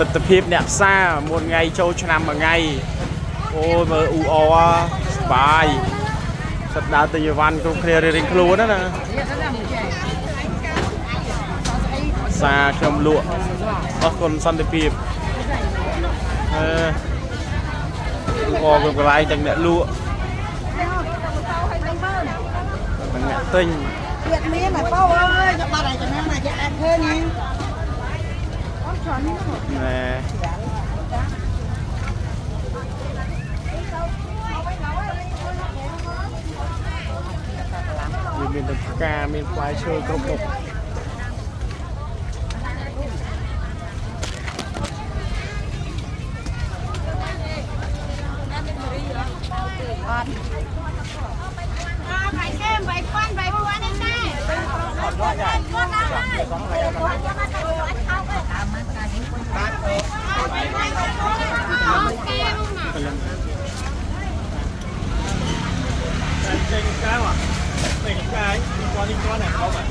ទិដ្ឋភាពអ្នកផ្សារមួយថ្ងៃចូលឆ្នាំមួយថ្ងៃអូយមើលអ៊ូអសបាយសិតដើរទៅយីវ៉ាន់គ្រប់គ្នារៀងៗខ្លួនណាសាខ្ញុំលក់អរគុណសន្តិភាពអឺអរគុណកន្លែងទាំងអ្នកលក់អ្នកទិញViệt miếng này bao ơi, cho ba này cho nên là chạy ăn thuê nhỉ. nè vì miền Tây ca miền quái chơi công tục Phải xem, phải quan, phải mua ăn em đây. cái à? Cái con đi con này không à?